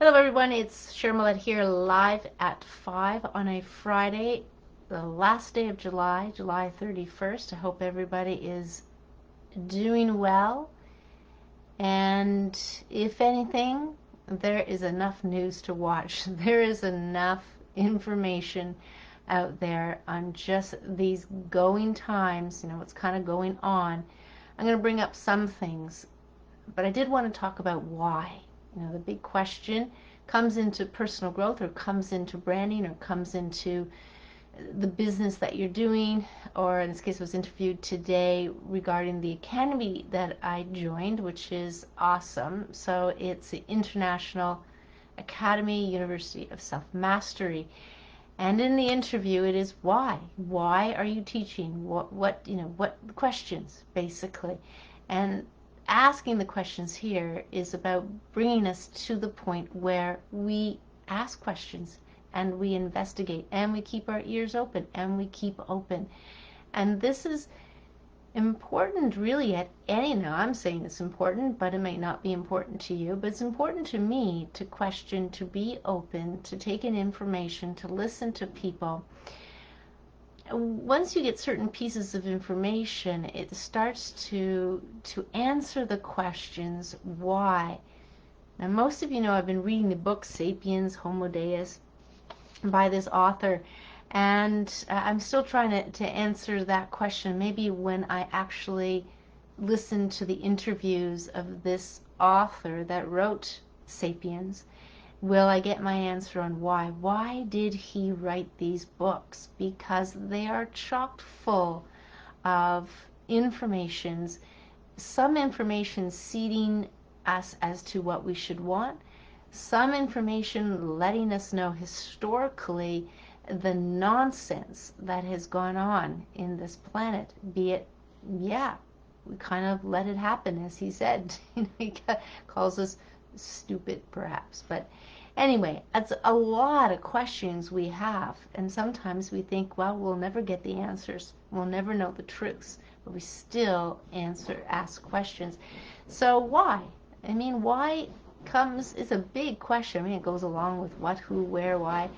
Hello everyone, it's Cheryl Millett here live at 5 on a Friday, the last day of July, July 31st. I hope everybody is doing well, and if anything, there is enough news to watch. There is enough information out there on just these going times, what's kind of going on. I'm going to bring up some things, but I did want to talk about why. The big question comes into personal growth, or comes into branding, or comes into the business that you're doing, or in this case I was interviewed today regarding the academy that I joined, which is awesome. So it's the International Academy University of Self-Mastery, and in the interview it is why are you teaching, what questions basically. And asking the questions here is about bringing us to the point where we ask questions and we investigate and we keep our ears open and we keep open. And this is important really at any, now I'm saying it's important, but it may not be important to you, but it's important to me to question, to be open, to take in information, to listen to people. Once you get certain pieces of information, it starts to answer the questions why. Now, most of you know I've been reading the book Sapiens, Homo Deus by this author, and I'm still trying to answer that question. Maybe when I actually listen to the interviews of this author that wrote Sapiens, will I get my answer on why? Why did he write these books? Because they are chock full of informations, some information seeding us as to what we should want, some information letting us know historically the nonsense that has gone on in this planet, be it, we kind of let it happen, as he said. He calls us stupid perhaps, but anyway, that's a lot of questions we have, and sometimes we think, well, we'll never get the answers, we'll never know the truths, but we still ask questions. So why? Why is a big question. It goes along with what, who, where, why.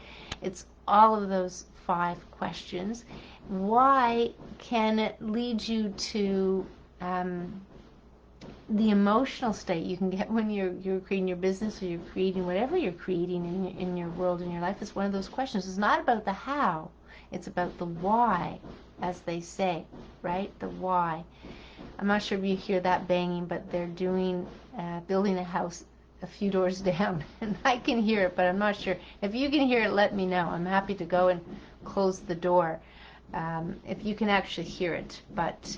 It's all of those 5 questions. Why can it lead you to the emotional state you can get when you're creating your business, or you're creating whatever you're creating in your world, in your life. It's one of those questions. It's not about the how, it's about the why, as they say, right? The why. I'm not sure if you hear that banging, but they're building a house a few doors down, and I can hear it, but I'm not sure. If you can hear it, let me know. I'm happy to go and close the door if you can actually hear it, but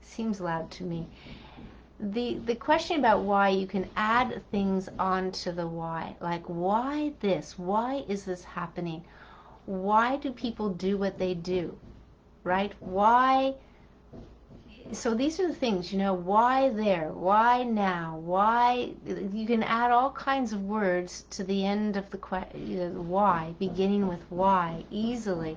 seems loud to me. The question about why, you can add things onto the why, like why this? Why is this happening? Why do people do what they do, right? Why? So these are the things, why there, why now, why. You can add all kinds of words to the end of the why, beginning with why, easily.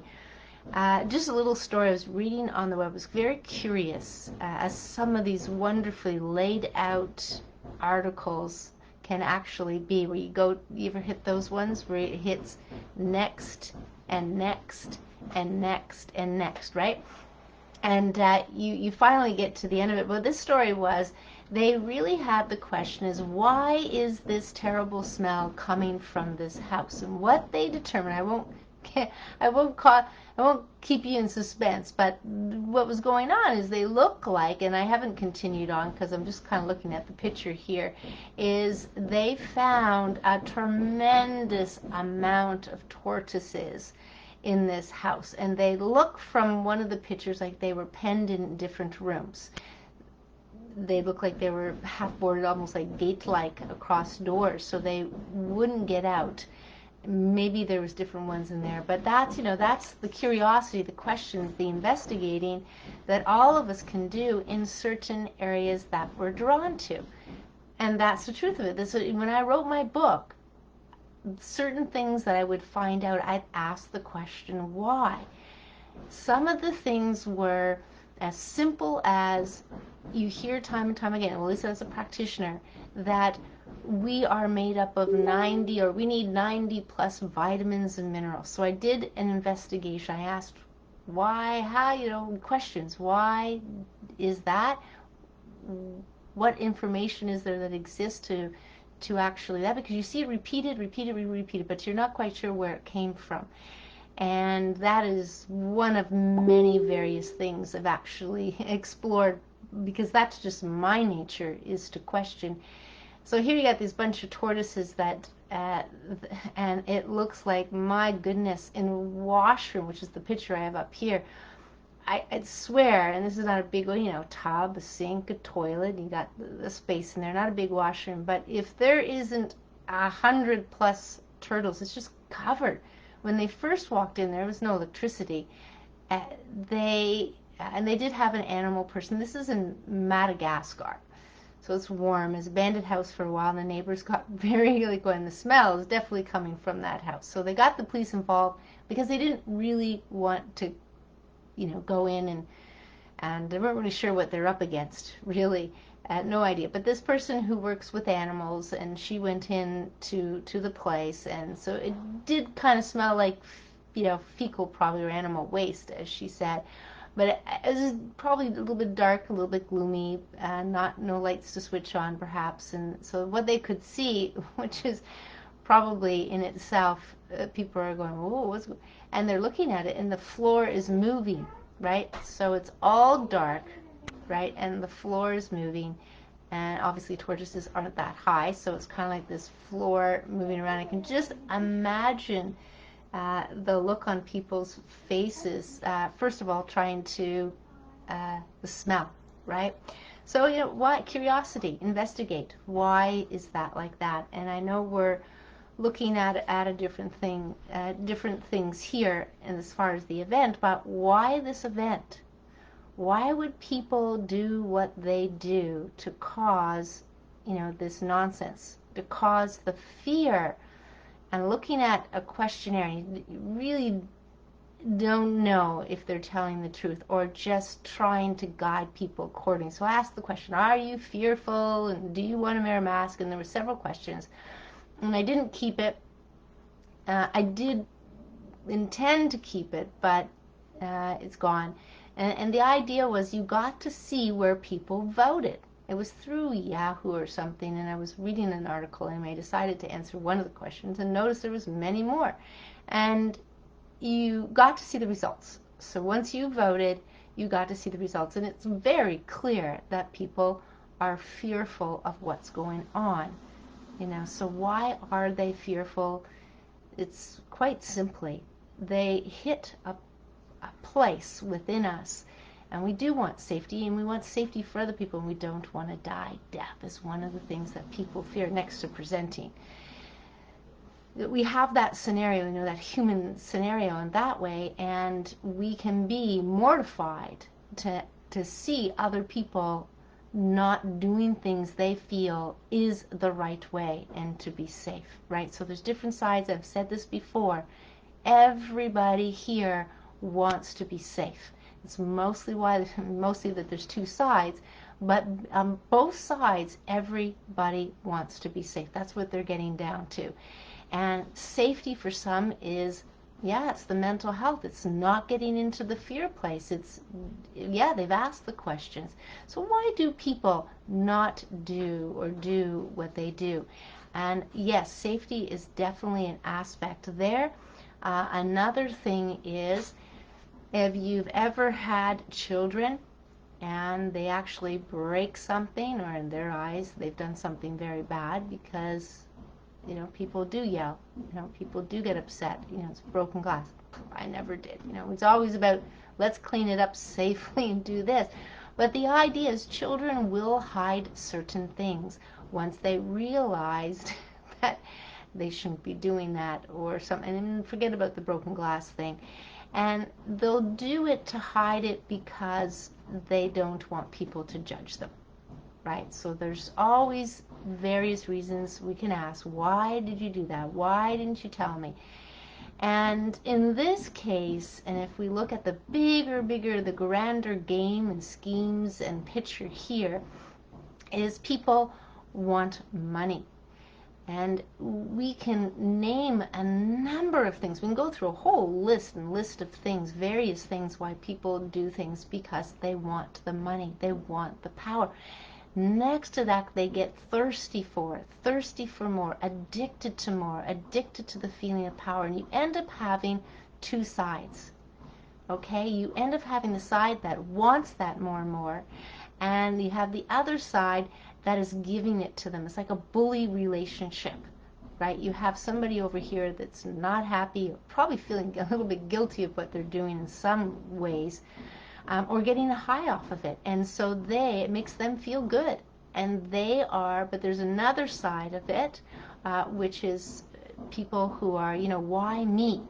Just a little story I was reading on the web. I was very curious, as some of these wonderfully laid out articles can actually be, where you ever hit those ones where it hits next and next and next and next, right? And you finally get to the end of it. But this story was, they really had the question is, why is this terrible smell coming from this house? And what they determined, I won't keep you in suspense, but what was going on is they look like, and I haven't continued on because I'm just kind of looking at the picture here, is they found a tremendous amount of tortoises in this house, and they look from one of the pictures like they were penned in different rooms. They look like they were half boarded, almost like gate-like, across doors, so they wouldn't get out. Maybe there was different ones in there, but that's the curiosity, the questions, the investigating that all of us can do in certain areas that we're drawn to. And that's the truth of it. When I wrote my book, certain things that I would find out, I'd ask the question why. Some of the things were as simple as, you hear time and time again, well, at least as a practitioner, that we are made up of 90, or we need 90 plus vitamins and minerals. So I did an investigation. I asked why, how, questions. Why is that? What information is there that exists to actually that? Because you see it repeated, but you're not quite sure where it came from. And that is one of many various things I've actually explored, because that's just my nature, is to question. So here you got this bunch of tortoises that, and it looks like, my goodness, in a washroom, which is the picture I have up here, I swear, and this is not a big, tub, a sink, a toilet, you got the space in there, not a big washroom, but if there isn't 100 plus turtles, it's just covered. When they first walked in, there was no electricity. They did have an animal person. This is in Madagascar, so it's warm. It's a abandoned house for a while, and the neighbors got very, like, when the smell is definitely coming from that house. So they got the police involved because they didn't really want to, go in, and they weren't really sure what they're up against, really. No idea. But this person who works with animals, and she went in to the place, and so it did kind of smell like, fecal, probably, or animal waste, as she said. But it was probably a little bit dark, a little bit gloomy, no lights to switch on, perhaps. And so what they could see, which is probably in itself, people are going, "Oh, what's?" And they're looking at it, and the floor is moving, right? So it's all dark, right? And the floor is moving, and obviously tortoises aren't that high, so it's kind of like this floor moving around. I can just imagine the look on people's faces, first of all, trying to, the smell, right? So, why? Curiosity, investigate. Why is that like that? And I know we're looking at a different things here, and as far as the event, but why this event? Why would people do what they do to cause, this nonsense, to cause the fear? And looking at a questionnaire, you really don't know if they're telling the truth or just trying to guide people accordingly. So I asked the question, are you fearful, and do you want to wear a mask? And there were several questions, and I didn't keep it. I did intend to keep it, but it's gone. And the idea was, you got to see where people voted. It was through Yahoo or something, and I was reading an article, and I decided to answer one of the questions and noticed there was many more. And you got to see the results. So once you voted, you got to see the results. And it's very clear that people are fearful of what's going on. So why are they fearful? It's quite simply, they hit a place within us, and we do want safety, and we want safety for other people, and we don't want to die. Death is one of the things that people fear, next to presenting. We have that scenario, that human scenario in that way, and we can be mortified to see other people not doing things they feel is the right way and to be safe, right? So there's different sides. I've said this before. Everybody here wants to be safe. It's mostly that there's two sides, but on both sides, everybody wants to be safe. That's what they're getting down to. And safety for some is, it's the mental health. It's not getting into the fear place. They've asked the questions. So why do people not do or do what they do? And yes, safety is definitely an aspect there. Another thing is, if you've ever had children and they actually break something, or in their eyes they've done something very bad, because people do yell, people do get upset, it's broken glass. I never did. It's always about, let's clean it up safely and do this. But the idea is, children will hide certain things once they realized that they shouldn't be doing that or something. And forget about the broken glass thing. And they'll do it to hide it because they don't want people to judge them, right? So there's always various reasons we can ask. Why did you do that? Why didn't you tell me? And in this case, and if we look at the bigger, the grander game and schemes and picture here, is people want money. And we can name a number of things. We can go through a whole list of things, various things why people do things, because they want the money, they want the power. Next to that, they get thirsty for it, thirsty for more, addicted to the feeling of power. And you end up having two sides. Okay? You end up having the side that wants that more and more, and you have the other side that is giving it to them. It's like a bully relationship, right? You have somebody over here that's not happy, or probably feeling a little bit guilty of what they're doing in some ways, or getting a high off of it. And so it makes them feel good. And but there's another side of it, which is people who are, why me?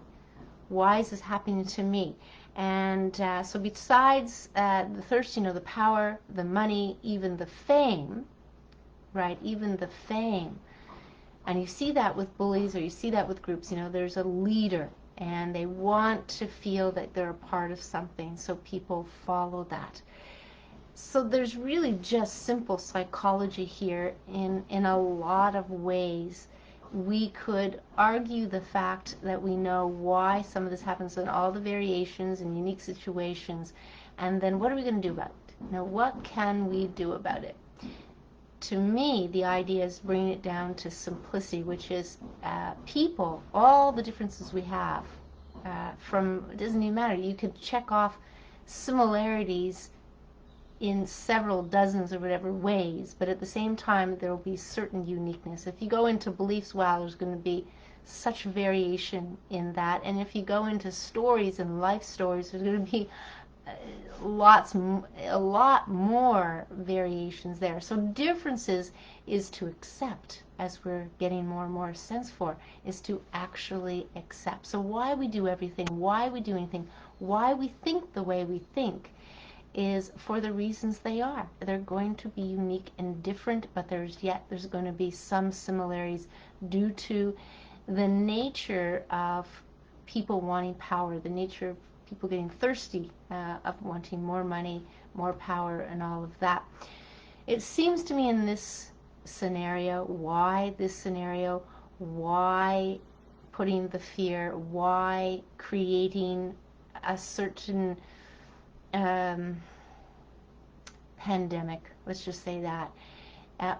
Why is this happening to me? And so besides the thirst, the power, the money, even the fame, right? Even the fame. And you see that with bullies, or you see that with groups, there's a leader, and they want to feel that they're a part of something, so people follow that. So there's really just simple psychology here in a lot of ways. We could argue the fact that we know why some of this happens in all the variations and unique situations, and then what are we going to do about it? What can we do about it? To me, the idea is bringing it down to simplicity, which is people, all the differences we have, it doesn't even matter. You could check off similarities in several dozens or whatever ways, but at the same time, there will be certain uniqueness. If you go into beliefs, wow, there's going to be such variation in that. And if you go into stories and life stories, there's going to be a lot more variations there. So differences is to accept, as we're getting more and more sense for, is to actually accept. So why we do everything, why we do anything, why we think the way we think, is for the reasons they are. They're going to be unique and different, but there's going to be some similarities due to the nature of people wanting power, the nature of people getting thirsty, of wanting more money, more power, and all of that. It seems to me in this scenario, why putting the fear, why creating a certain pandemic, let's just say that.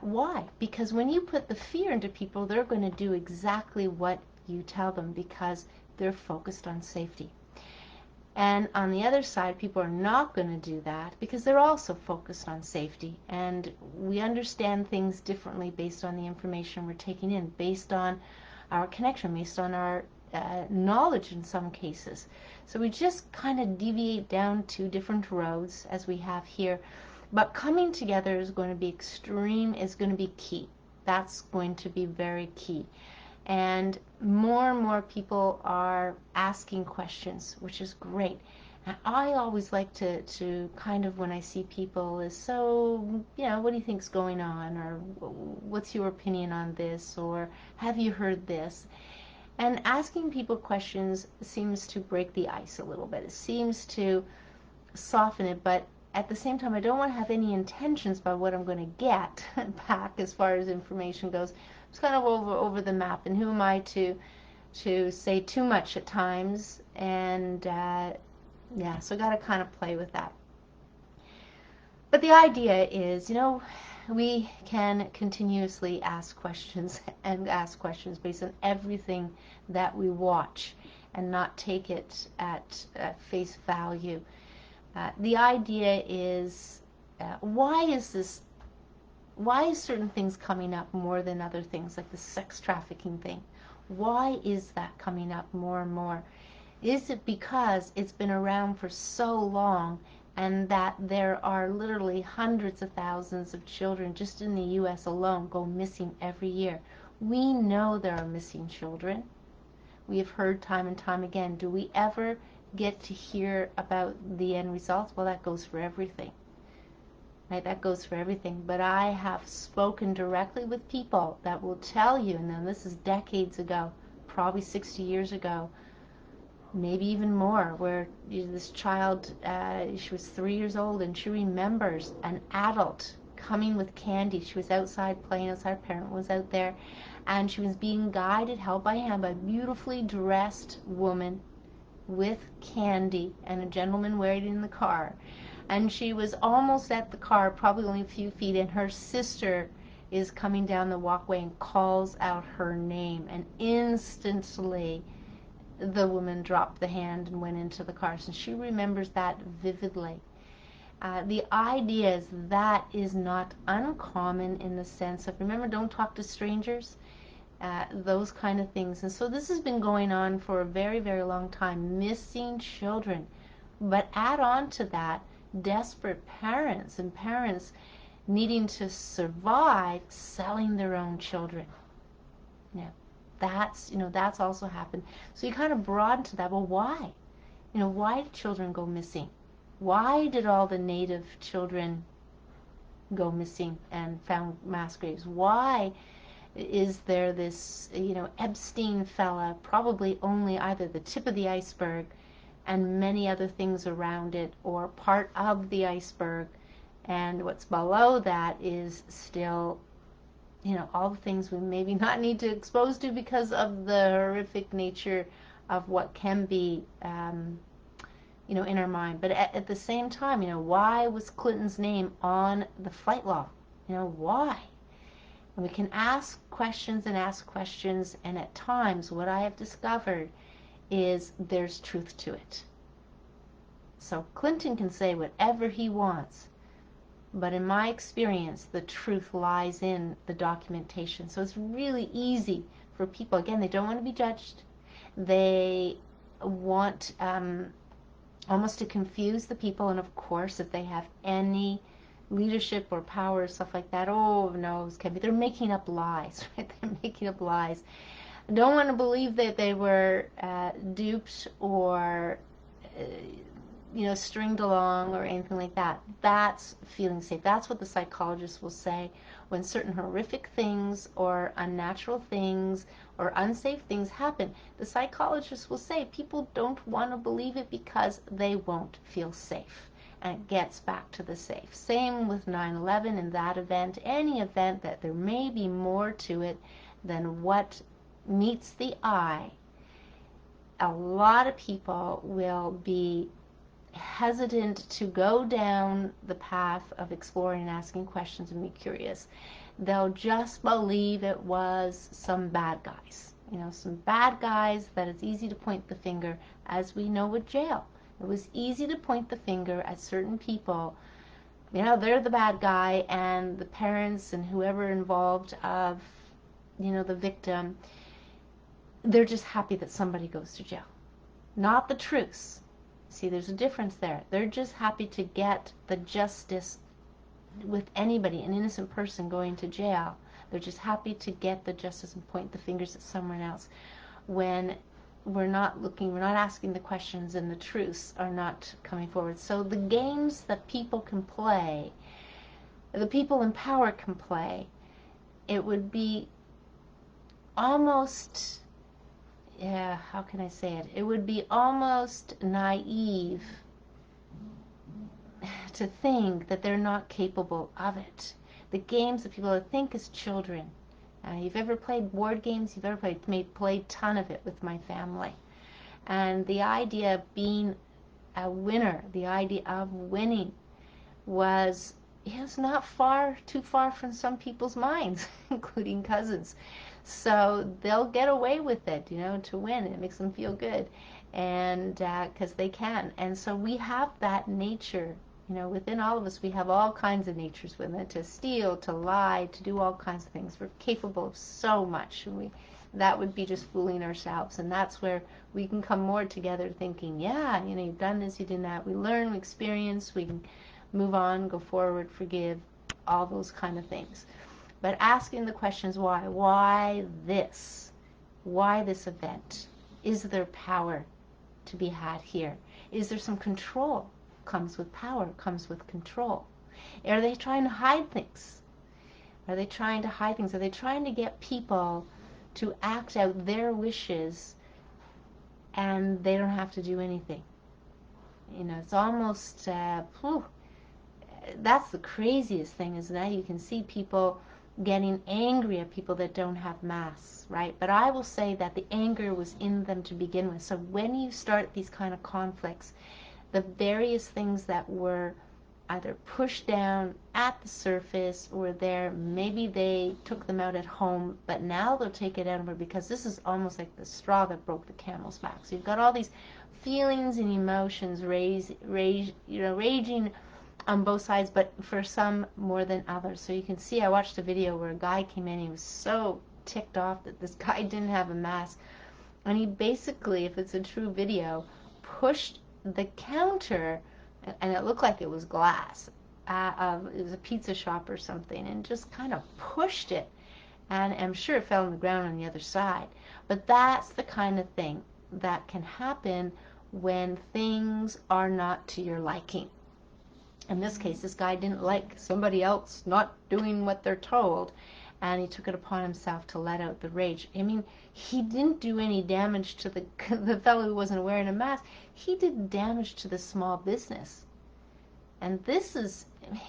Why? Because when you put the fear into people, they're going to do exactly what you tell them, because they're focused on safety. And on the other side, people are not going to do that because they're also focused on safety. And we understand things differently based on the information we're taking in, based on our connection, based on our knowledge in some cases. So we just kind of deviate down two different roads as we have here. But coming together is going to be extreme, is going to be key. That's going to be very key. And more people are asking questions, which is great. And I always like to kind of, when I see people, is, so, what do you think's going on? Or what's your opinion on this? Or have you heard this? And asking people questions seems to break the ice a little bit. It seems to soften it, but at the same time, I don't want to have any intentions about what I'm going to get back as far as information goes. It's kind of over the map, and who am I to say too much at times? And so I got to kind of play with that. But the idea is, we can continuously ask questions and ask questions based on everything that we watch, and not take it at face value. The idea is, why is certain things coming up more than other things, like the sex trafficking thing? Why is that coming up more and more? Is it because it's been around for so long, and that there are literally hundreds of thousands of children just in the U.S. alone go missing every year? We know there are missing children. We have heard time and time again. Do we ever get to hear about the end results? Well, that goes for everything. Right? That goes for everything. But I have spoken directly with people that will tell you, and then this is decades ago, probably 60 years ago, maybe even more, where this child, she was 3 years old, and she remembers an adult coming with candy. She was outside playing outside, her parent was out there, and she was being guided, held by hand, by a beautifully dressed woman with candy, and a gentleman waiting in the car. And she was almost at the car, probably only a few feet, and her sister is coming down the walkway and calls out her name, and instantly the woman dropped the hand and went into the car. So she remembers that vividly. The idea is that is not uncommon, in the sense of, remember, don't talk to strangers, those kind of things. And so this has been going on for a very, very long time, missing children. But add on to that, desperate parents, and parents needing to survive, selling their own children. Yeah, that's also happened. So you kind of broaden to that. Well, why? Why did children go missing? Why did all the native children go missing and found mass graves? Why is there this, Epstein fella, probably only either the tip of the iceberg and many other things around it, or part of the iceberg, and what's below that is still, all the things we maybe not need to expose to because of the horrific nature of what can be, in our mind. But at the same time, why was Clinton's name on the flight log? Why? And we can ask questions and ask questions, and at times what I have discovered is there's truth to it. So Clinton can say whatever he wants, but in my experience, the truth lies in the documentation. So it's really easy for people. Again, they don't want to be judged. They want almost to confuse the people. And of course, if they have any leadership or power or stuff like that, oh no, they're making up lies, right? They're making up lies. I don't want to believe that they were duped or stringed along or anything like that. That's feeling safe. That's what the psychologists will say when certain horrific things or unnatural things or unsafe things happen. The psychologists will say people don't want to believe it because they won't feel safe. And it gets back to the safe. Same with 9/11 and that event, any event that there may be more to it than what meets the eye. A lot of people will be hesitant to go down the path of exploring and asking questions and be curious. They'll just believe it was some bad guys. Some bad guys that it's easy to point the finger, as we know with jail. It was easy to point the finger at certain people. They're the bad guy, and the parents and whoever involved of, the victim, they're just happy that somebody goes to jail. Not the truth. See, there's a difference there. They're just happy to get the justice with anybody, an innocent person going to jail. They're just happy to get the justice and point the fingers at someone else. When we're not asking the questions, and the truths are not coming forward. So the games that people can play, the people in power can play, it would be almost, how can I say it? It would be almost naive to think that they're not capable of it. The games that people think as children. You've ever played board games? You've ever played a ton of it with my family. And the idea of being a winner, the idea of winning, was not too far from some people's minds, including cousins. So they'll get away with it, to win. It makes them feel good, and because they can. And so we have that nature, within all of us. We have all kinds of natures within it, to steal, to lie, to do all kinds of things. We're capable of so much. That would be just fooling ourselves. And that's where we can come more together, thinking, yeah, you've done this, you did that. We learn, we experience, we can move on, go forward, forgive, all those kind of things. But asking the questions, why? Why this? Why this event? Is there power to be had here? Is there some control? Comes with power, comes with control. Are they trying to hide things? Are they trying to hide things? Are they trying to get people to act out their wishes and they don't have to do anything. You know, it's almost, that's the craziest thing, is that you can see people getting angry at people that don't have masks, right? But I will say that the anger was in them to begin with. So when you start these kind of conflicts, the various things that were either pushed down at the surface or there, maybe they took them out at home, but now they'll take it out, because this is almost like the straw that broke the camel's back. So you've got all these feelings and emotions raging on both sides, but for some more than others. So you can see, I watched a video where a guy came in, he was so ticked off that this guy didn't have a mask, and he basically, if it's a true video, pushed the counter, and it looked like it was glass, it was a pizza shop or something, and just kind of pushed it, and I'm sure it fell on the ground on the other side. But that's the kind of thing that can happen when things are not to your liking. In this case, this guy didn't like somebody else not doing what they're told, and he took it upon himself to let out the rage. I mean, he didn't do any damage to the fellow who wasn't wearing a mask. He did damage to the small business. And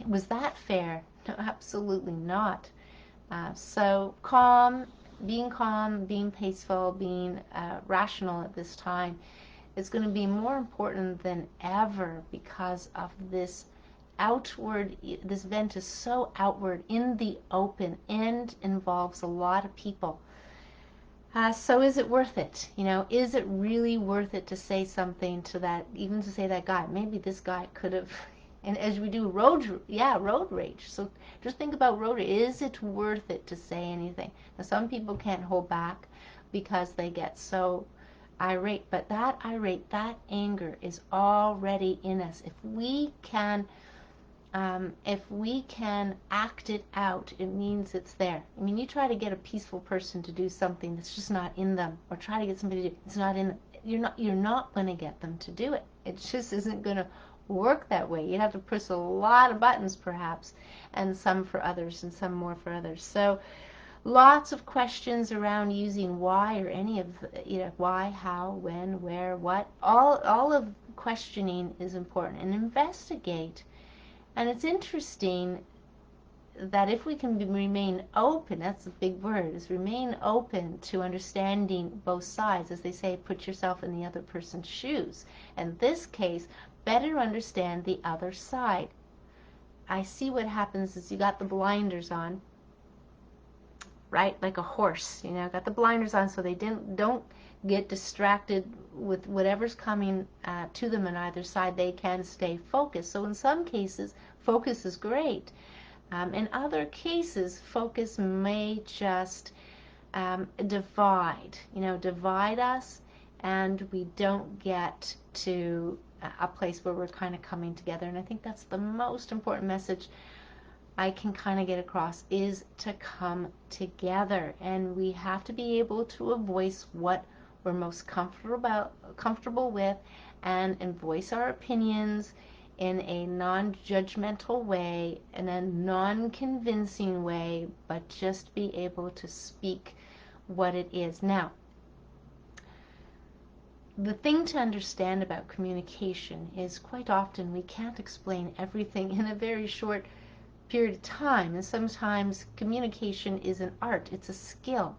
was that fair? No, absolutely not. So being peaceful, being rational at this time is going to be more important than ever, because of this event is so outward, in the open, and involves a lot of people. So is it worth it? You know, is it really worth it to say something to that, even to say that guy? Maybe this guy could have, and as we do road rage. So just think about road rage. Is it worth it to say anything? Now, some people can't hold back because they get so irate, but that anger is already in us. If we can act it out, it means it's there. I mean, you try to get a peaceful person to do something that's just not in them, or try to get somebody to do it's not in them. You're not going to get them to do it. It just isn't going to work that way. You'd have to push a lot of buttons, perhaps, and some for others and some more for others. So lots of questions around using why, or any of, why, how, when, where, what. All of questioning is important, and investigate. And it's interesting that if we can remain open, that's a big word, is remain open to understanding both sides. As they say, put yourself in the other person's shoes. In this case, better understand the other side. I see what happens is you got the blinders on, right? Like a horse, got the blinders on so they don't get distracted with whatever's coming to them on either side. They can stay focused. So in some cases, focus is great. In other cases, focus may just divide us, and we don't get to a place where we're kind of coming together. And I think that's the most important message I can kind of get across, is to come together. And we have to be able to voice what we're most comfortable with, and voice our opinions in a non-judgmental way, in a non-convincing way, but just be able to speak what it is. Now, the thing to understand about communication is quite often we can't explain everything in a very short period of time, and sometimes communication is an art, it's a skill,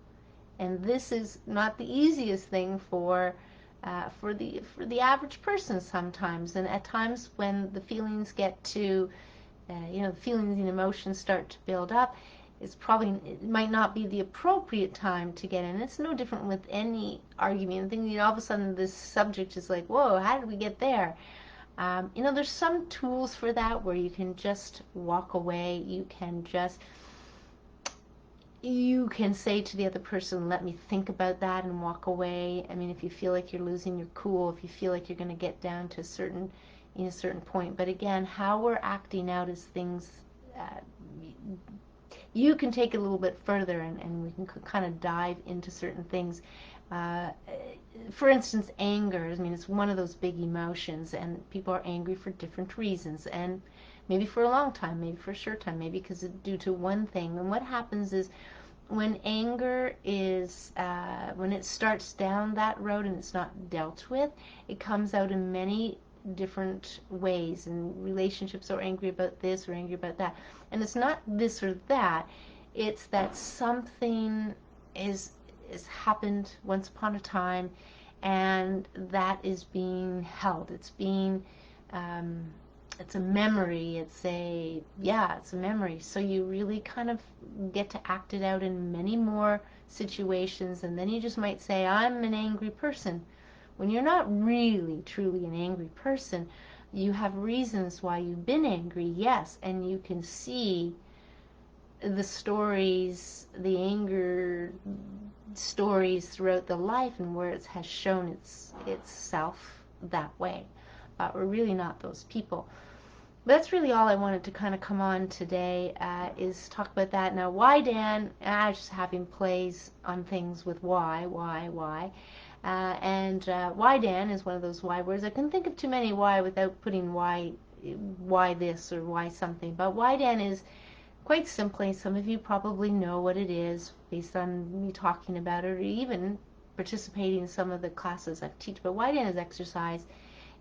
and this is not the easiest thing for the average person sometimes. And at times when the feelings get to the feelings and emotions start to build up, it might not be the appropriate time to get in. It's no different with any argument. Thinking all of a sudden this subject is like, whoa, how did we get there? There's some tools for that where you can just walk away. You can say to the other person, let me think about that, and walk away. I mean, if you feel like you're losing your cool, if you feel like you're going to get down to a certain point. But again, how we're acting out is things you can take it a little bit further, and we can kind of dive into certain things. For instance, anger. I mean, it's one of those big emotions, and people are angry for different reasons, and maybe for a long time, maybe for a short time, maybe because it's due to one thing. And what happens is, when anger is when it starts down that road and it's not dealt with, it comes out in many different ways. In relationships, or angry about this or angry about that. And it's not this or that. It's that something is happened once upon a time, and that is being held. It's being it's a memory. It's a memory. So you really kind of get to act it out in many more situations, and then you just might say, I'm an angry person, when you're not really truly an angry person. You have reasons why you've been angry, yes, and you can see the stories, the anger stories throughout the life, and where it has shown itself that way. But we're really not those people. But that's really all I wanted to kind of come on today, is talk about that. Now, why Dan? I just having plays on things with why. And why Dan is one of those why words. I couldn't think of too many why without putting why this or why something. But why Dan is, quite simply, some of you probably know what it is based on me talking about it, or even participating in some of the classes I teach. But why Dan is exercise.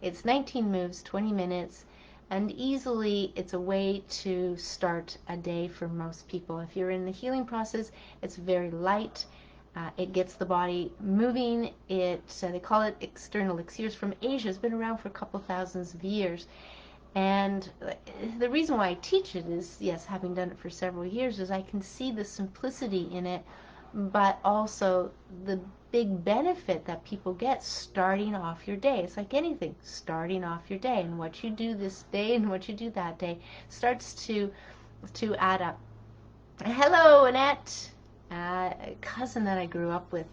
It's 19 moves, 20 minutes. And easily, it's a way to start a day for most people. If you're in the healing process, it's very light. It gets the body moving. They call it external elixirs from Asia. It's been around for a couple thousands of years. And the reason why I teach it is, yes, having done it for several years, is I can see the simplicity in it, but also the big benefit that people get starting off your day. It's like anything, starting off your day, and what you do this day and what you do that day starts to add up. Hello, Annette, a cousin that I grew up with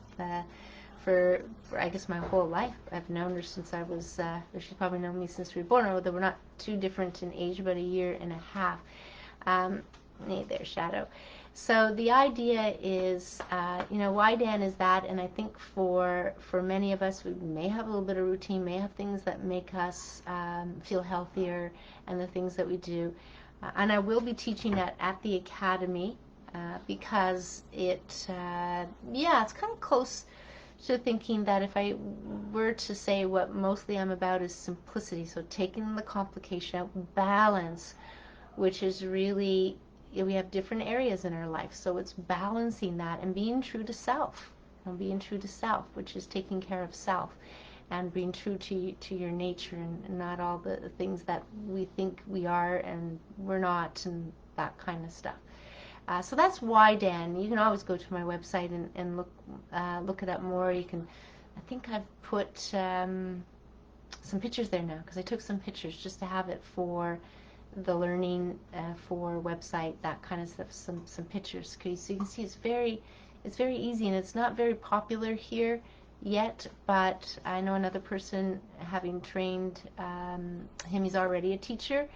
for I guess my whole life. I've known her since I was, she's probably known me since we were born, although we're not too different in age, about a year and a half. Hey there, Shadow. So the idea is, why Dan is that, and I think for many of us, we may have a little bit of routine, may have things that make us feel healthier, and the things that we do. And I will be teaching that at the Academy, because it's kind of close to thinking that if I were to say what mostly I'm about is simplicity, so taking the complication out, balance, which is really, we have different areas in our life, so it's balancing that and being true to self, which is taking care of self and being true to your nature, and not all the things that we think we are and we're not, and that kind of stuff. So that's why Dan. You can always go to my website and look it up more. You can, I think I've put some pictures there now, because I took some pictures just to have it for the learning for website, that kind of stuff. Some pictures, so you can see it's very easy, and it's not very popular here yet. But I know another person, having trained him, he's already a teacher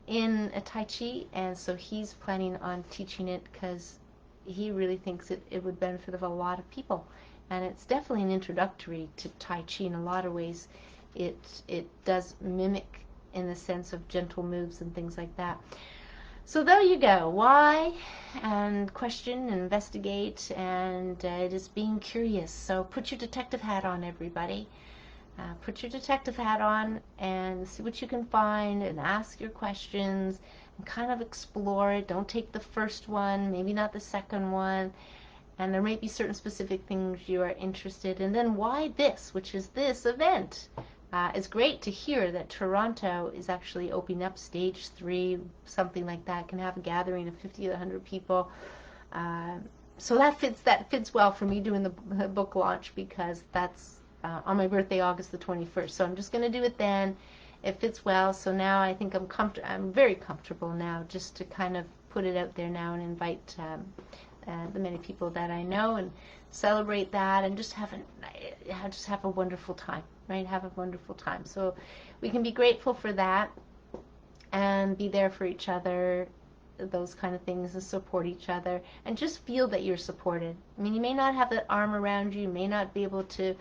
in a Tai Chi, and so he's planning on teaching it because he really thinks it would benefit a lot of people. And it's definitely an introductory to Tai Chi in a lot of ways. It does mimic in the sense of gentle moves and things like that. So there you go. Why? And question and investigate, and just being curious. So put your detective hat on, everybody. Put your detective hat on and see what you can find, and ask your questions and kind of explore it. Don't take the first one, maybe not the second one, and there may be certain specific things you are interested in. And then why this, which is this event. It's great to hear that Toronto is actually opening up stage 3, something like that, can have a gathering of 50 to 100 people. So that fits well for me doing the book launch, because that's on my birthday, August the 21st. So I'm just going to do it then. It fits well. So now I think I'm very comfortable now just to kind of put it out there now and invite the many people that I know and celebrate that, and just have a wonderful time, right? Have a wonderful time. So we can be grateful for that and be there for each other, those kind of things, and support each other, and just feel that you're supported. I mean, you may not have that arm around you, you may not be able to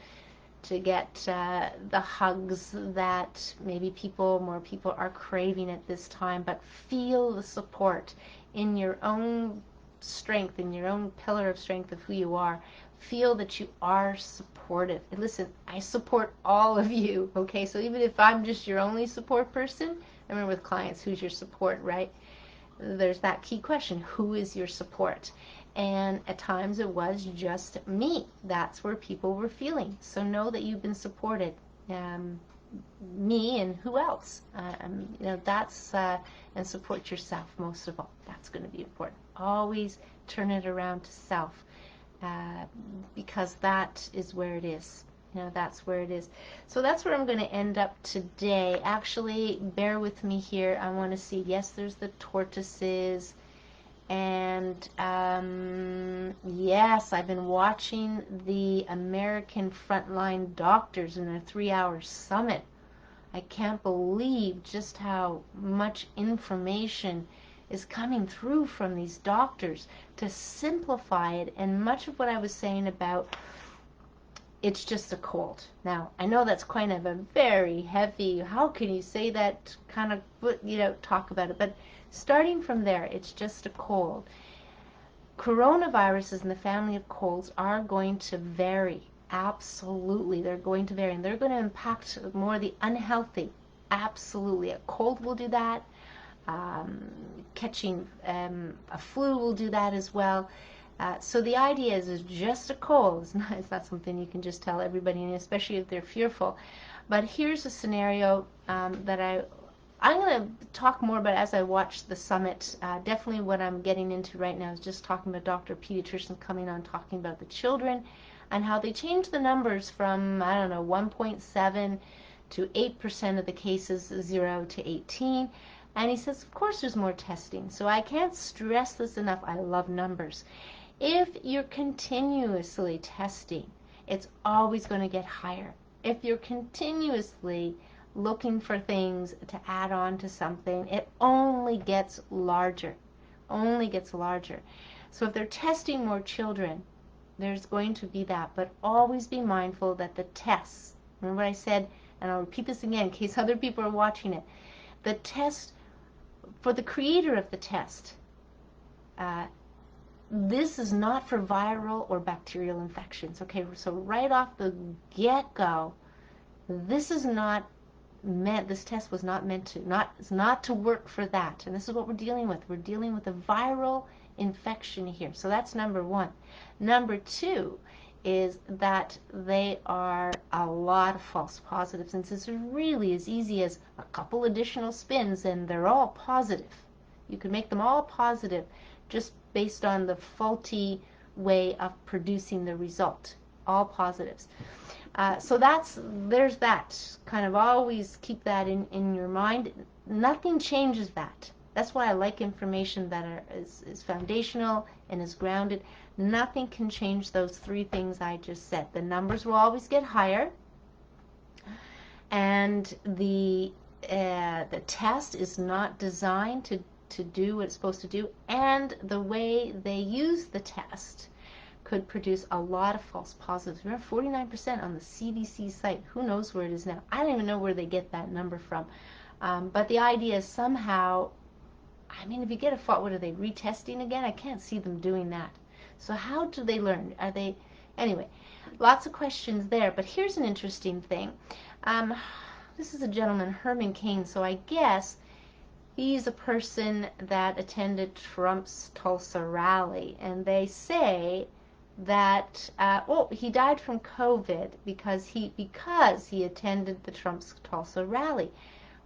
get the hugs that maybe more people are craving at this time, but feel the support in your own strength, in your own pillar of strength of who you are. feel that you are supportive. And listen, I support all of you, okay? So even if I'm just your only support person, I remember with clients, who's your support, right? There's that key question, who is your support? And at times it was just me. That's where people were feeling. So know that you've been supported. Me and who else? That's, and support yourself most of all. That's going to be important. Always turn it around to self, because that is where it is. That's where it is. So that's where I'm going to end up today. Actually, bear with me here. I want to see. Yes, there's the tortoises. And yes, I've been watching the American frontline doctors in a 3-hour summit. I can't believe just how much information is coming through from these doctors to simplify it. And much of what I was saying about it's just a cold. Now, I know that's kind of a very heavy, how can you say that kind of, talk about it. But starting from there, it's just a cold. Coronaviruses in the family of colds are going to vary. Absolutely, they're going to vary. And they're going to impact more the unhealthy. Absolutely. A cold will do that. Catching a flu will do that as well. So the idea is it's just a cold. It's not something you can just tell everybody, and especially if they're fearful. But here's a scenario that I'm going to talk more about as I watch the summit. Definitely what I'm getting into right now is just talking about Dr. Pediatrician coming on, talking about the children and how they changed the numbers from, 1.7 to 8% of the cases, 0 to 18. And he says, of course, there's more testing. So I can't stress this enough. I love numbers. If you're continuously testing, it's always going to get higher. If you're continuously looking for things to add on to something, it only gets larger. Only gets larger. So if they're testing more children, there's going to be that. But always be mindful that the tests, remember I said, and I'll repeat this again in case other people are watching it, the test, for the creator of the test, this is not for viral or bacterial infections. Okay, so right off the get-go, this is not meant, this test was not meant to, it's not to work for that. And this is what we're dealing with. We're dealing with a viral infection here. So that's number one. Number two is that they are a lot of false positives. And it's really as easy as a couple additional spins and they're all positive. You can make them all positive just based on the faulty way of producing the result. All positives. So there's that. Kind of always keep that in your mind. Nothing changes that. That's why I like information that is foundational and is grounded. Nothing can change those three things I just said. The numbers will always get higher, and the test is not designed to do what it's supposed to do, and the way they use the test could produce a lot of false positives. Remember, 49% on the CDC site. Who knows where it is now? I don't even know where they get that number from. But the idea is somehow, if you get a fault, what are they, retesting again? I can't see them doing that. So how do they learn? Are they, anyway, lots of questions there. But here's an interesting thing. This is a gentleman, Herman Cain, so I guess he's a person that attended Trump's Tulsa rally, and they say that he died from COVID because he attended the Trump's Tulsa rally.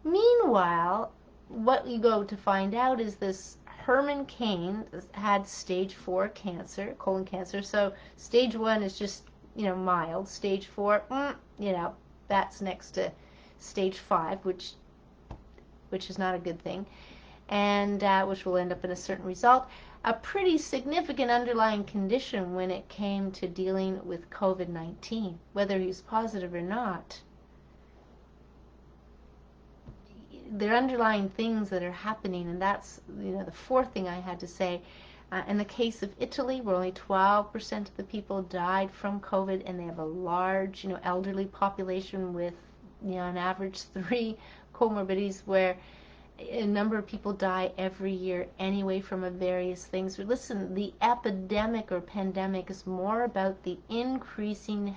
Meanwhile, what you go to find out is this Herman Cain had stage 4 cancer, colon cancer. So stage 1 is just mild. Stage 4, that's next to stage 5, which is not a good thing, and which will end up in a certain result. A pretty significant underlying condition when it came to dealing with COVID-19, whether he's positive or not. There are underlying things that are happening, and that's the fourth thing I had to say. In the case of Italy, where only 12% of the people died from COVID, and they have a large, elderly population with, on average 3 comorbidities, where A number of people die every year anyway from various things. Listen, the epidemic or pandemic is more about the increasing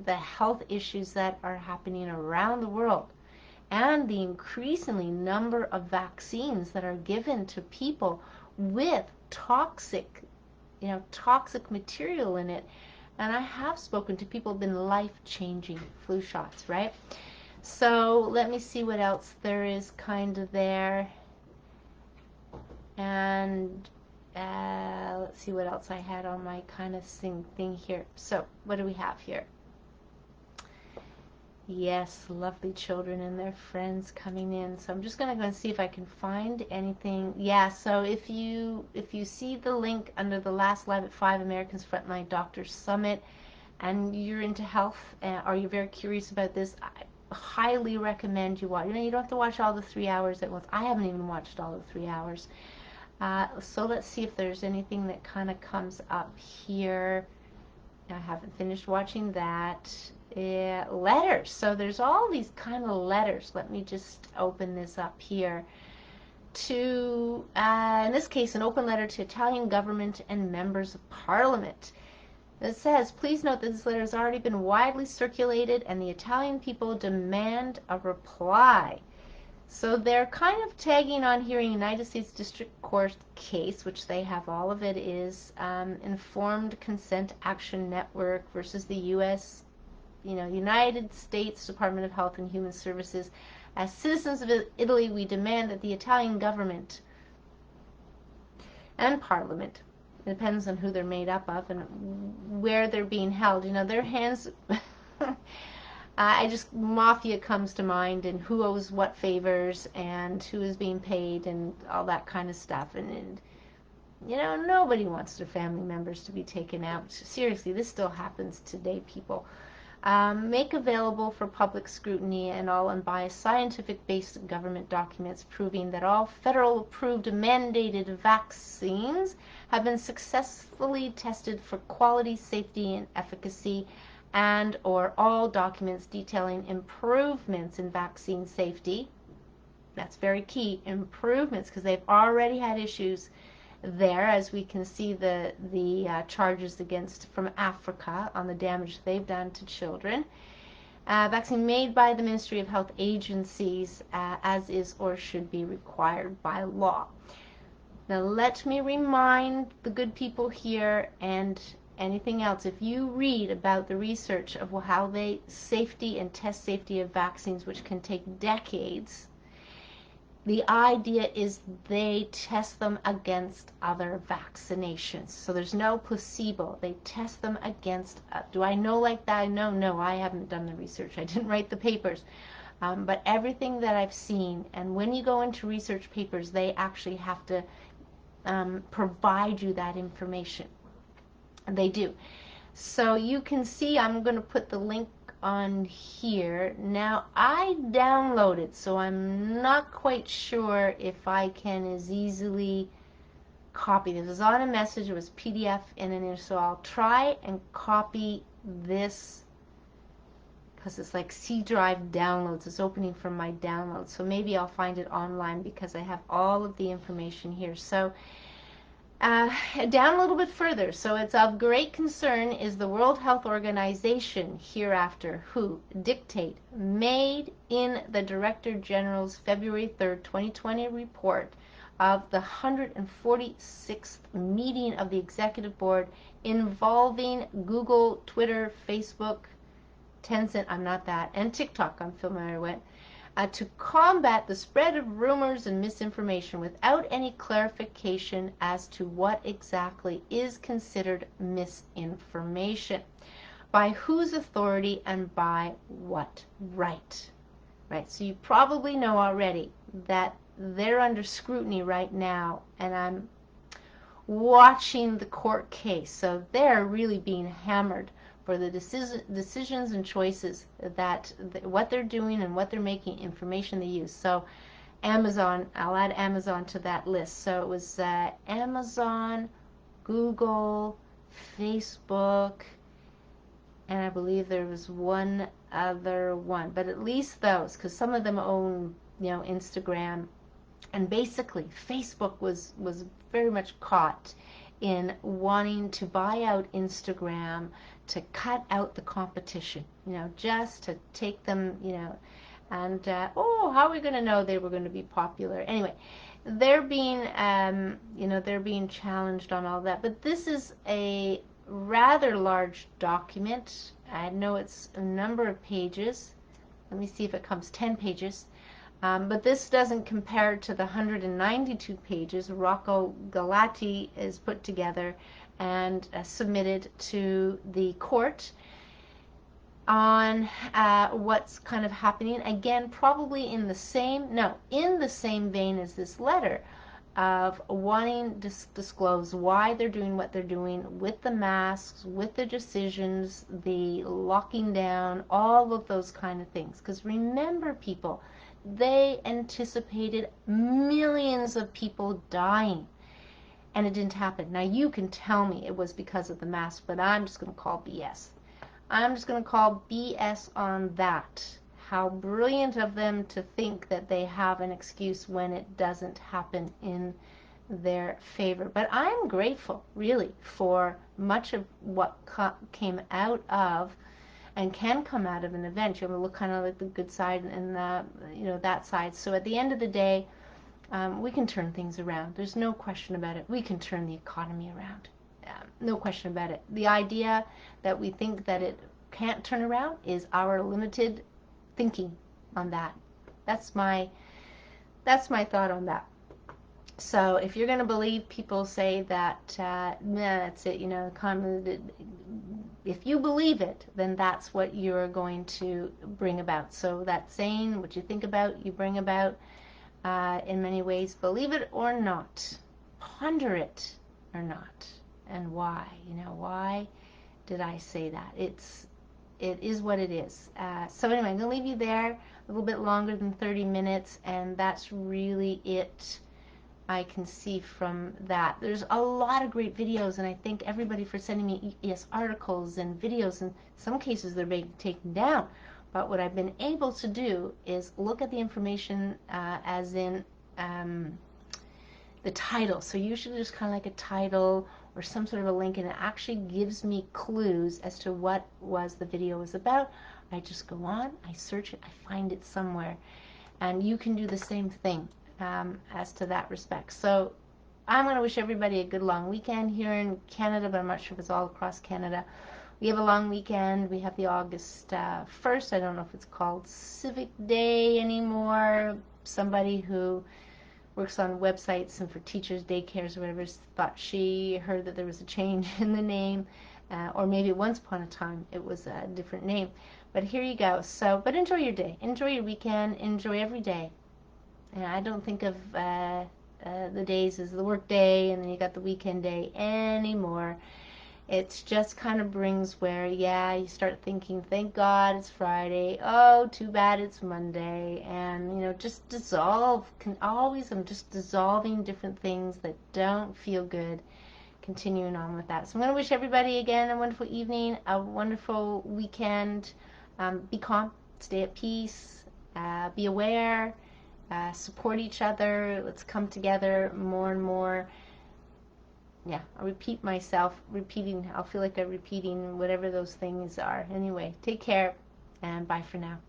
the health issues that are happening around the world, and the increasingly number of vaccines that are given to people with toxic material in it. And I have spoken to people who have been life-changing flu shots, right? So let me see what else there is kind of there. And let's see what else I had on my kind of thing here. So what do we have here? Yes, lovely children and their friends coming in. So I'm just going to go and see if I can find anything. Yeah, so if you see the link under the last live at 5 Americans Frontline Doctors Summit, and you're into health, or you're very curious about this, I highly recommend you watch. You don't have to watch all the 3 hours at once. I haven't even watched all the 3 hours. So let's see if there's anything that kind of comes up here. I haven't finished watching that. Letters. So there's all these kind of letters. Let me just open this up here. To, in this case, an open letter to Italian government and members of parliament. It says, please note that this letter has already been widely circulated and the Italian people demand a reply. So they're kind of tagging on here in United States District Court case, which they have all of it, is Informed Consent Action Network versus the U.S., United States Department of Health and Human Services. As citizens of Italy, we demand that the Italian government and parliament, it depends on who they're made up of and where they're being held, their hands... mafia comes to mind, and who owes what favors and who is being paid and all that kind of stuff. And nobody wants their family members to be taken out. Seriously, this still happens today, people. Make available for public scrutiny and all unbiased scientific-based government documents proving that all federal approved mandated vaccines have been successfully tested for quality, safety, and efficacy, and or all documents detailing improvements in vaccine safety. That's very key, improvements, because they've already had issues there, as we can see the charges against from Africa on the damage they've done to children. Vaccine made by the Ministry of Health agencies, as is or should be required by law. Now let me remind the good people here and anything else, if you read about the research of how they safety and test safety of vaccines, which can take decades, the idea is they test them against other vaccinations. So there's no placebo. They test them against, do I know like that? No, I haven't done the research. I didn't write the papers. But everything that I've seen, and when you go into research papers, they actually have to provide you that information. They do. So you can see, I'm going to put the link on here. Now I downloaded, so I'm not quite sure if I can as easily copy this. It was on a message, it was PDF in it, so I'll try and copy this because it's like C drive downloads. It's opening from my downloads, so maybe I'll find it online because I have all of the information here. So down a little bit further. So it's of great concern is the World Health Organization hereafter who dictate made in the Director General's February 3rd, 2020 report of the 146th meeting of the Executive Board involving Google, Twitter, Facebook, Tencent, I'm not that, and TikTok, I'm familiar with, to combat the spread of rumors and misinformation without any clarification as to what exactly is considered misinformation, by whose authority and by what right. Right, so you probably know already that they're under scrutiny right now, and I'm watching the court case, so they're really being hammered for the decisions and choices that what they're doing and what they're making, information they use. So Amazon, I'll add Amazon to that list. So it was Amazon, Google, Facebook, and I believe there was one other one, but at least those, because some of them own Instagram. And basically, Facebook was very much caught in wanting to buy out Instagram to cut out the competition, just to take them, and how are we going to know they were going to be popular? Anyway, they're being, they're being challenged on all that. But this is a rather large document. I know it's a number of pages. Let me see if it comes 10 pages. But this doesn't compare to the 192 pages Rocco Galati is put together and submitted to the court on what's kind of happening. Again, probably in the same vein as this letter of wanting to disclose why they're doing what they're doing with the masks, with the decisions, the locking down, all of those kind of things. Because remember, people, they anticipated millions of people dying, and it didn't happen. Now, you can tell me it was because of the mask, but I'm just going to call BS. I'm just going to call BS on that. How brilliant of them to think that they have an excuse when it doesn't happen in their favor. But I'm grateful, really, for much of what came out of and can come out of an event. You have to look kind of like the good side and that side. So at the end of the day, we can turn things around. There's no question about it. We can turn the economy around. No question about it. The idea that we think that it can't turn around is our limited thinking on that. That's my thought on that. So if you're going to believe people say that, that's it, if you believe it, then that's what you're going to bring about. So that saying, what you think about, you bring about, in many ways, believe it or not, ponder it or not, and why. Why did I say that? It is what it is. So anyway, I'm going to leave you there a little bit longer than 30 minutes, and that's really it I can see from that. There's a lot of great videos, and I thank everybody for sending me articles and videos. In some cases, they're being taken down. But what I've been able to do is look at the information as in the title. So usually there's kind of like a title or some sort of a link, and it actually gives me clues as to what the video was about. I just go on, I search it, I find it somewhere. And you can do the same thing as to that respect. So I'm going to wish everybody a good long weekend here in Canada, but I'm not sure if it's all across Canada. We have a long weekend. We have the August 1st. I don't know if it's called Civic Day anymore. Somebody who works on websites and for teachers, daycares, or whatever, thought she heard that there was a change in the name, or maybe once upon a time it was a different name. But here you go. So, but enjoy your day. Enjoy your weekend. Enjoy every day. And I don't think of the days as the work day and then you got the weekend day anymore. It just kind of brings where, you start thinking, thank God it's Friday. Oh, too bad it's Monday. And, just dissolve. I'm just dissolving different things that don't feel good, continuing on with that. So I'm going to wish everybody, again, a wonderful evening, a wonderful weekend. Be calm, stay at peace, be aware, support each other. Let's come together more and more. I'll repeat myself, I'll feel like I'm repeating whatever those things are. Anyway, take care, and bye for now.